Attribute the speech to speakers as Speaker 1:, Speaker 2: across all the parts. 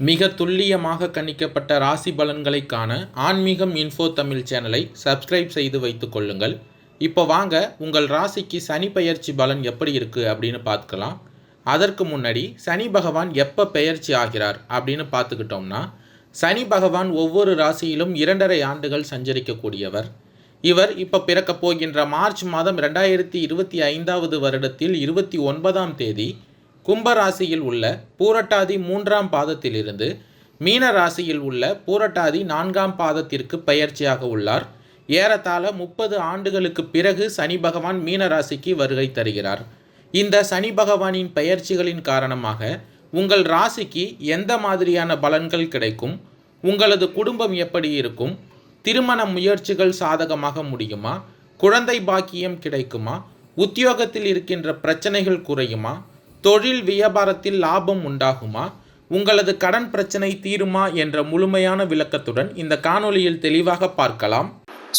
Speaker 1: மிக துல்லியமாக கணிக்கப்பட்ட ராசி பலன்களை காண ஆன்மீகம் இன்ஃபோ தமிழ் சேனலை சப்ஸ்கிரைப் செய்து வைத்துக் கொள்ளுங்கள். இப்போ வாங்க உங்கள் ராசிக்கு சனி பெயர்ச்சி பலன் எப்படி இருக்குது அப்படின்னு பார்த்துக்கலாம். அதற்கு முன்னாடி சனி பகவான் எப்போ பெயர்ச்சி ஆகிறார் அப்படின்னு பார்த்துக்கிட்டோம்னா, சனி பகவான் ஒவ்வொரு ராசியிலும் 2.5 ஆண்டுகள் சஞ்சரிக்கக்கூடியவர். இவர் இப்போ பிறக்கப் போகின்ற மார்ச் மாதம் 2025 வருடத்தில் 29ஆம் தேதி கும்பராசியில் உள்ள பூரட்டாதி 3ஆம் பாதத்திலிருந்து மீன ராசியில் உள்ள பூரட்டாதி 4ஆம் பாதத்திற்கு பெயர்ச்சியாக உள்ளார். ஏறத்தாழ 30 ஆண்டுகளுக்கு பிறகு சனி பகவான் மீன ராசிக்கு வருகை தருகிறார். இந்த சனி பகவானின் பெயர்ச்சிகளின் காரணமாக உங்கள் ராசிக்கு எந்த மாதிரியான பலன்கள் கிடைக்கும், உங்களது குடும்பம் எப்படி இருக்கும், திருமண முயற்சிகள் சாதகமாக முடியுமா, குழந்தை பாக்கியம் கிடைக்குமா, உத்தியோகத்தில் இருக்கின்ற பிரச்சனைகள் குறையுமா, தொழில் வியாபாரத்தில் லாபம் உண்டாகுமா, உங்களது கடன் பிரச்சனை தீருமா என்ற முழுமையான விளக்கத்துடன் இந்த காணொளியில் தெளிவாக பார்க்கலாம்.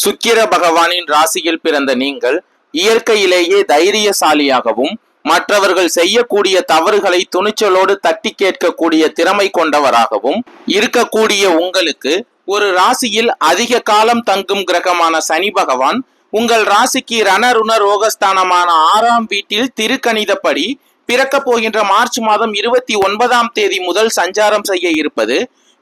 Speaker 2: சுக்கிர பகவானின் ராசியில் பிறந்த நீங்கள் இயற்கையிலேயே தைரியசாலியாகவும் மற்றவர்கள் செய்யக்கூடிய தவறுகளை துணிச்சலோடு தட்டி கேட்கக்கூடிய திறமை கொண்டவராகவும் இருக்கக்கூடிய உங்களுக்கு ஒரு ராசியில் அதிக காலம் தங்கும் கிரகமான சனி பகவான் உங்கள் ராசிக்கு ரணருண ரோகஸ்தானமான 6ஆம் வீட்டில் திருக்கணிதப்படி பிறக்க போகின்ற மார்ச் மாதம் 29ஆம் தேதி முதல் சஞ்சாரம் செய்ய இருப்பது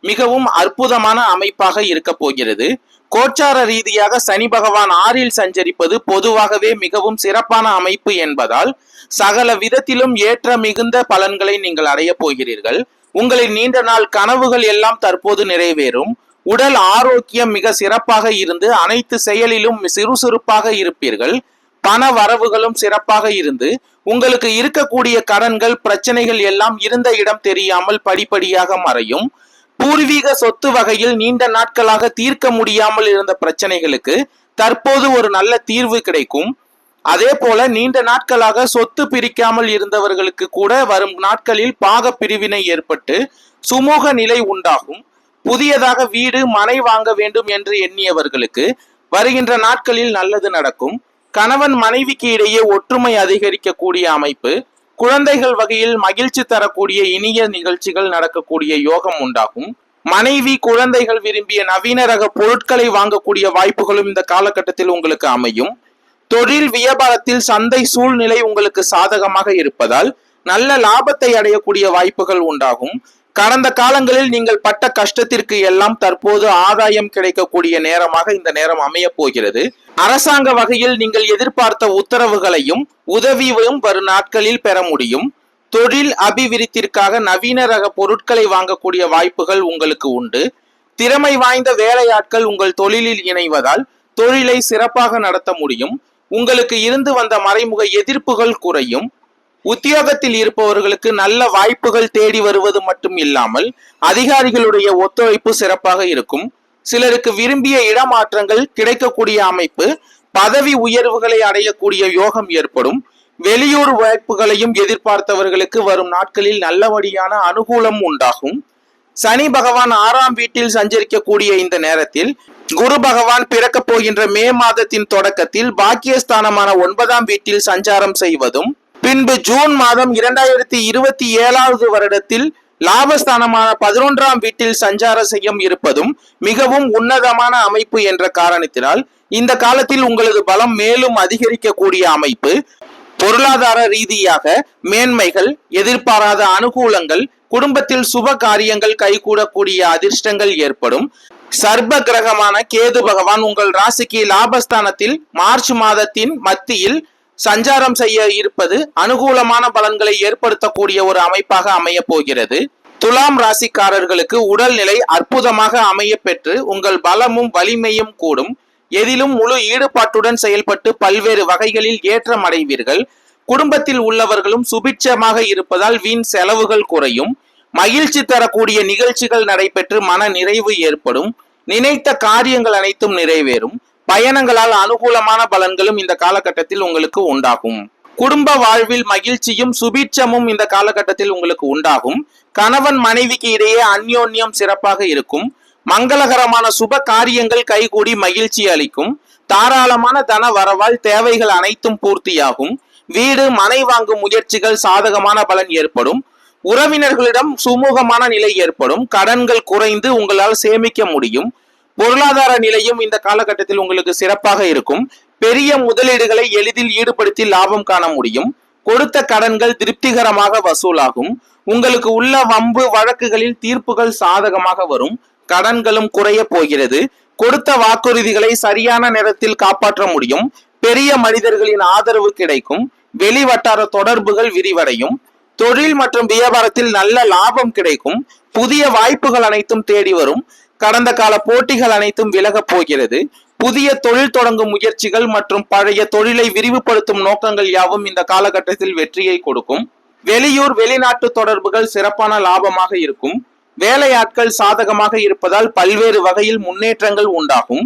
Speaker 2: மிகவும் அற்புதமான அமைப்பாக இருக்க போகிறது. கோச்சார ரீதியாக சனி பகவான் 6இல் சஞ்சரிப்பது பொதுவாகவே மிகவும் சிறப்பான அமைப்பு என்பதால் சகல விதத்திலும் ஏற்ற மிகுந்த பலன்களை நீங்கள் அடைய போகிறீர்கள். உங்களின் நீண்ட நாள் கனவுகள் எல்லாம் தற்போது நிறைவேறும். உடல் ஆரோக்கியம் மிக சிறப்பாக இருந்து அனைத்து செயலிலும் சுறுசுறுப்பாக இருப்பீர்கள். பண வரவுகளும் சிறப்பாக இருந்து உங்களுக்கு இருக்கக்கூடிய கடன்கள் பிரச்சனைகள் எல்லாம் இருந்த இடம் தெரியாமல் படிப்படியாக மறையும். பூர்வீக சொத்து வகையில் நீண்ட நாட்களாக தீர்க்க முடியாமல் இருந்த பிரச்சனைகளுக்கு தற்போது ஒரு நல்ல தீர்வு கிடைக்கும். அதே போல நீண்ட நாட்களாக சொத்து பிரிக்காமல் இருந்தவர்களுக்கு கூட வரும் நாட்களில் பாக பிரிவினை ஏற்பட்டு சுமூக நிலை உண்டாகும். புதியதாக வீடு மனை வாங்க வேண்டும் என்று எண்ணியவர்களுக்கு வருகின்ற நாட்களில் நல்லது நடக்கும். கணவன் மனைவிக்கு இடையே ஒற்றுமை அதிகரிக்கக்கூடிய அமைப்பு, குழந்தைகள் வகையில் மகிழ்ச்சி தரக்கூடிய இனிய நிகழ்ச்சிகள் நடக்கக்கூடிய யோகம் உண்டாகும். மனைவி குழந்தைகள் விரும்பிய நவீன ரக பொருட்களை வாங்கக்கூடிய வாய்ப்புகளும் இந்த காலகட்டத்தில் உங்களுக்கு அமையும். தொழில் வியாபாரத்தில் சந்தை சூழ்நிலை உங்களுக்கு சாதகமாக இருப்பதால் நல்ல லாபத்தை அடையக்கூடிய வாய்ப்புகள் உண்டாகும். கடந்த காலங்களில் நீங்கள் பட்ட கஷ்டத்திற்கு எல்லாம் தற்போது ஆதாயம் கிடைக்கக்கூடிய நேரமாக இந்த நேரம் அமைய போகிறது. அரசாங்க வகையில் நீங்கள் எதிர்பார்த்த உத்தரவுகளையும் உதவியும் வரும் நாட்களில் பெற முடியும். தொழில் அபிவிருத்திற்காக நவீன ரக பொருட்களை வாங்கக்கூடிய வாய்ப்புகள் உங்களுக்கு உண்டு. திறமை வாய்ந்த வேலையாட்கள் உங்கள் தொழிலில் இணைவதால் தொழிலை சிறப்பாக நடத்த முடியும். உங்களுக்கு இருந்து வந்த மறைமுக எதிர்ப்புகள் குறையும். உத்தியோகத்தில் இருப்பவர்களுக்கு நல்ல வாய்ப்புகள் தேடி வருவது மட்டும் இல்லாமல் அதிகாரிகளுடைய ஒத்துழைப்பு சிறப்பாக இருக்கும். சிலருக்கு விரும்பிய இடமாற்றங்கள் கிடைக்கக்கூடிய அமைப்பு, பதவி உயர்வுகளை அடையக்கூடிய யோகம் ஏற்படும். வெளியூர் வாய்ப்புகளையும் எதிர்பார்த்தவர்களுக்கு வரும் நாட்களில் நல்லபடியான அனுகூலம் உண்டாகும். சனி பகவான் 6ஆம் வீட்டில் சஞ்சரிக்கக்கூடிய இந்த நேரத்தில் குரு பகவான் பிறக்க போகின்ற மே மாதத்தின் தொடக்கத்தில் பாக்கியஸ்தானமான 9ஆம் வீட்டில் சஞ்சாரம் செய்வதும், பின்பு ஜூன் மாதம் 2027 வருடத்தில் லாபஸ்தானமான 11ஆம் வீட்டில் சஞ்சார செய்யும் இருப்பதும் மிகவும் உன்னதமான அமைப்பு என்ற காரணத்தினால் இந்த காலத்தில் உங்களது பலம் மேலும் அதிகரிக்கக்கூடிய அமைப்பு. பொருளாதார ரீதியாக மேன்மைகள், எதிர்பாராத அனுகூலங்கள், குடும்பத்தில் சுப காரியங்கள் கைகூடக்கூடிய அதிர்ஷ்டங்கள் ஏற்படும். சர்ப கிரகமான கேது பகவான் உங்கள் ராசிக்கு லாபஸ்தானத்தில் மார்ச் மாதத்தின் மத்தியில் சஞ்சாரம் செய்ய இருப்பது அனுகூலமான பலன்களை ஏற்படுத்தக்கூடிய ஒரு அமைப்பாக அமைய போகிறது. துலாம் ராசிக்காரர்களுக்கு உடல்நிலை அற்புதமாக அமைய பெற்று உங்கள் பலமும் வலிமையும் கூடும். எதிலும் முழு ஈடுபாட்டுடன் செயல்பட்டு பல்வேறு வகைகளில் ஏற்றம் அடைவீர்கள். குடும்பத்தில் உள்ளவர்களும் சுபிட்சமாக இருப்பதால் வீண் செலவுகள் குறையும். மகிழ்ச்சி தரக்கூடிய நிகழ்ச்சிகள் நடைபெற்று மன நிறைவு ஏற்படும். நினைத்த காரியங்கள் அனைத்தும் நிறைவேறும். பயணங்களால் அனுகூலமான பலன்களும் இந்த காலகட்டத்தில் உங்களுக்கு உண்டாகும். குடும்ப வாழ்வில் மகிழ்ச்சியும் சுபீட்சமும் இந்த காலகட்டத்தில் உங்களுக்கு உண்டாகும். கணவன் மனைவிக்கு இடையே அந்யோன்யம் சிறப்பாக இருக்கும். மங்களகரமான சுப காரியங்கள் கைகூடி மகிழ்ச்சி அளிக்கும். தாராளமான தன வரவால் தேவைகள் அனைத்தும் பூர்த்தியாகும். வீடு மனை வாங்கும் முயற்சிகள் சாதகமான பலன் ஏற்படும். உறவினர்களிடம் சுமூகமான நிலை ஏற்படும். கடன்கள் குறைந்து உங்களால் சேமிக்க முடியும். பொருளாதார நிலையும் இந்த காலகட்டத்தில் உங்களுக்கு சிறப்பாக இருக்கும். பெரிய முதலீடுகளை எளிதில் ஈடுபடுத்தி லாபம் காண முடியும். கொடுத்த கடன்கள் திருப்திகரமாக வசூலாகும். உங்களுக்கு உள்ள வம்பு வழக்குகளில் தீர்ப்புகள் சாதகமாக வரும். கடன்களும் குறைய போகிறது. கொடுத்த வாக்குறுதிகளை சரியான நேரத்தில் காப்பாற்ற முடியும். பெரிய மனிதர்களின் ஆதரவு கிடைக்கும். வெளி வட்டார தொடர்புகள் விரிவடையும். தொழில் மற்றும் வியாபாரத்தில் நல்ல லாபம் கிடைக்கும். புதிய வாய்ப்புகள் அனைத்தும் தேடி வரும். கடந்த கால போட்டிகள் அனைத்தும் விலகப் போகிறது. புதிய தொழில் தொடங்கும் முயற்சிகள் மற்றும் பழைய தொழிலை விரிவுபடுத்தும் நோக்கங்கள் யாவும் இந்த காலகட்டத்தில் வெற்றியை கொடுக்கும். வெளியூர் வெளிநாட்டு தொடர்புகள் சிறப்பான லாபமாக இருக்கும். வேலையாட்கள் சாதகமாக இருப்பதால் பல்வேறு வகையில் முன்னேற்றங்கள் உண்டாகும்.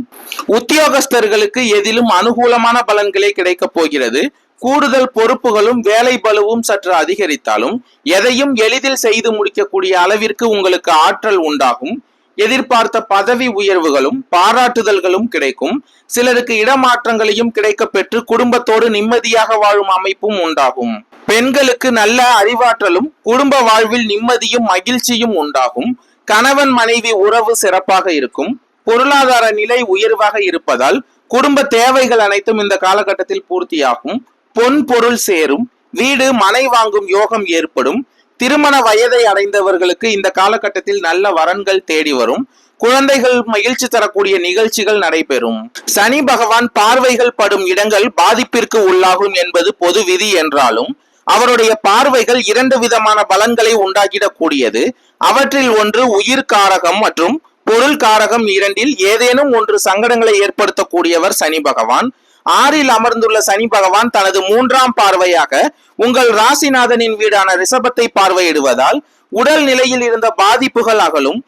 Speaker 2: உத்தியோகஸ்தர்களுக்கு எதிலும் அனுகூலமான பலன்களே கிடைக்கப் போகிறது. கூடுதல் பொறுப்புகளும் வேலை பளுவும் சற்று அதிகரித்தாலும் எதையும் எளிதில் செய்து முடிக்கக்கூடிய அளவிற்கு உங்களுக்கு ஆற்றல் உண்டாகும். எதிர்பார்த்த பதவி உயர்வுகளும் பாராட்டுதல்களும் கிடைக்கும். சிலருக்கு இடமாற்றங்களையும் கிடைக்க பெற்று குடும்பத்தோடு நிம்மதியாக வாழும் அமைப்பும் உண்டாகும். பெண்களுக்கு நல்ல அறிவாற்றலும் குடும்ப வாழ்வில் நிம்மதியும் மகிழ்ச்சியும் உண்டாகும். கணவன் மனைவி உறவு சிறப்பாக இருக்கும். பொருளாதார நிலை உயர்வாக இருப்பதால் குடும்ப தேவைகள் அனைத்தும் இந்த காலகட்டத்தில் பூர்த்தியாகும். பொன் பொருள் சேரும். வீடு மனை வாங்கும் யோகம் ஏற்படும். திருமண வயதை அடைந்தவர்களுக்கு இந்த காலகட்டத்தில் நல்ல வரன்கள் தேடி வரும். குழந்தைகள் மகிழ்ச்சி தரக்கூடிய நிகழ்ச்சிகள் நடைபெறும். சனி பகவான் பார்வைகள் படும் இடங்கள் பாதிப்பிற்கு உள்ளாகும் என்பது பொது விதி என்றாலும் அவருடைய பார்வைகள் 2 விதமான பலன்களை உண்டாக்கிடக்கூடியது. அவற்றில் ஒன்று உயிர் காரகம் மற்றும் பொருள் காரகம். இரண்டில் ஏதேனும் ஒன்று சங்கடங்களை ஏற்படுத்தக்கூடியவர் சனி பகவான். 6ல் அமர்ந்துள்ள சனி பகவான் தனது 3ஆம் பார்வையாக உங்கள் ராசிநாதனின் வீடான ரிஷபத்தை பார்வையிடுவதால் உடல் நிலையில் இருந்த பாதிப்புகள் அகலும்.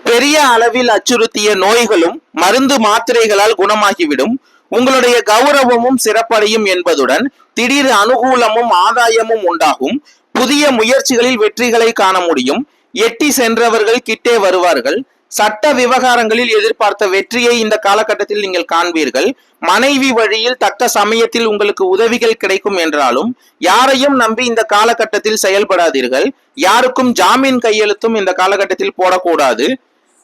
Speaker 2: பெரிய அளவில் அச்சுறுத்திய நோய்களும் மருந்து மாத்திரைகளால் குணமாகிவிடும். உங்களுடைய கௌரவமும் சிறப்படையும் என்பதுடன் திடீர் அனுகூலமும் ஆதாயமும் உண்டாகும். புதிய முயற்சிகளில் வெற்றிகளை காண முடியும். எட்டி சென்றவர்கள் கிட்டே வருவார்கள். சட்ட விவகாரங்களில் எதிர்பார்த்த வெற்றியை இந்த காலகட்டத்தில் நீங்கள் காண்பீர்கள். மனைவி வழியில் தக்க சமயத்தில் உங்களுக்கு உதவிகள் கிடைக்கும் என்றாலும் யாரையும் நம்பி இந்த காலகட்டத்தில் செயல்படாதீர்கள். யாருக்கும் ஜாமீன் கையெழுத்தும் இந்த காலகட்டத்தில் போடக்கூடாது.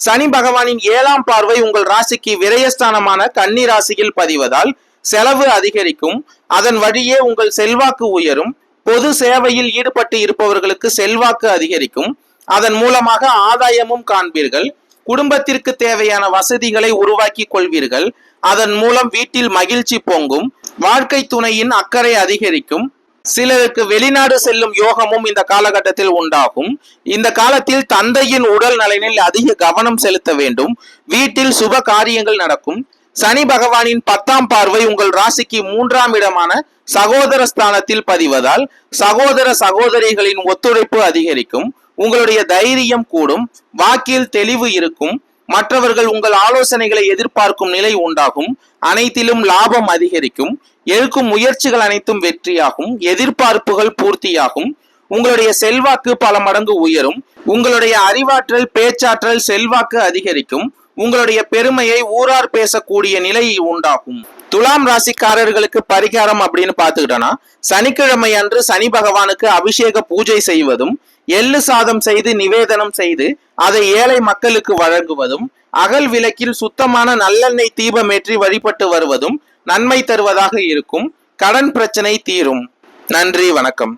Speaker 2: சனி பகவானின் 7ஆம் பார்வை உங்கள் ராசிக்கு விரயஸ்தானமான கன்னி ராசியில் பதிவதால் செலவு அதிகரிக்கும். அதன் வழியே உங்கள் செல்வாக்கு உயரும். பொது சேவையில் ஈடுபட்டு இருப்பவர்களுக்கு செல்வாக்கு அதிகரிக்கும். அதன் மூலமாக ஆதாயமும் காண்பீர்கள். குடும்பத்திற்கு தேவையான வசதிகளை உருவாக்கி கொள்வீர்கள். அதன் மூலம் வீட்டில் மகிழ்ச்சி பொங்கும். வாழ்க்கை துணையின் அக்கறை அதிகரிக்கும். சிலருக்கு வெளிநாடு செல்லும் யோகமும் இந்த காலகட்டத்தில் உண்டாகும். இந்த காலத்தில் தந்தையின் உடல் நலனில் அதிக கவனம் செலுத்த வேண்டும். வீட்டில் சுப காரியங்கள் நடக்கும். சனி பகவானின் 10ஆம் பார்வை உங்கள் ராசிக்கு 3ஆம் இடமான சகோதர ஸ்தானத்தில் பதிவதால் சகோதர சகோதரிகளின் ஒத்துழைப்பு அதிகரிக்கும். உங்களுடைய தைரியம் கூடும். வாக்கில் தெளிவு இருக்கும். மற்றவர்கள் உங்கள் ஆலோசனைகளை எதிர்பார்க்கும் நிலை உண்டாகும். அனைத்திலும் லாபம் அதிகரிக்கும். எடுக்கும் முயற்சிகள் அனைத்தும் வெற்றியாகும். எதிர்பார்ப்புகள் பூர்த்தியாகும். உங்களுடைய செல்வாக்கு பல மடங்கு உயரும். உங்களுடைய அறிவாற்றல் பேச்சாற்றல் செல்வாக்கு அதிகரிக்கும். உங்களுடைய பெருமையை ஊரார் பேசக்கூடிய நிலை உண்டாகும். துலாம் ராசிக்காரர்களுக்கு பரிகாரம் அப்படின்னு பார்த்துக்கிட்டோம்னா சனிக்கிழமை அன்று சனி பகவானுக்கு அபிஷேக பூஜை செய்வதும் எள்ளு சாதம் செய்து நிவேதனம் செய்து அதை ஏழை மக்களுக்கு வழங்குவதும் அகல் விளக்கில் சுத்தமான நல்லெண்ணெய் தீபமேற்றி வழிபட்டு வருவதும் நன்மை தருவதாக இருக்கும். கடன் பிரச்சனை தீரும். நன்றி, வணக்கம்.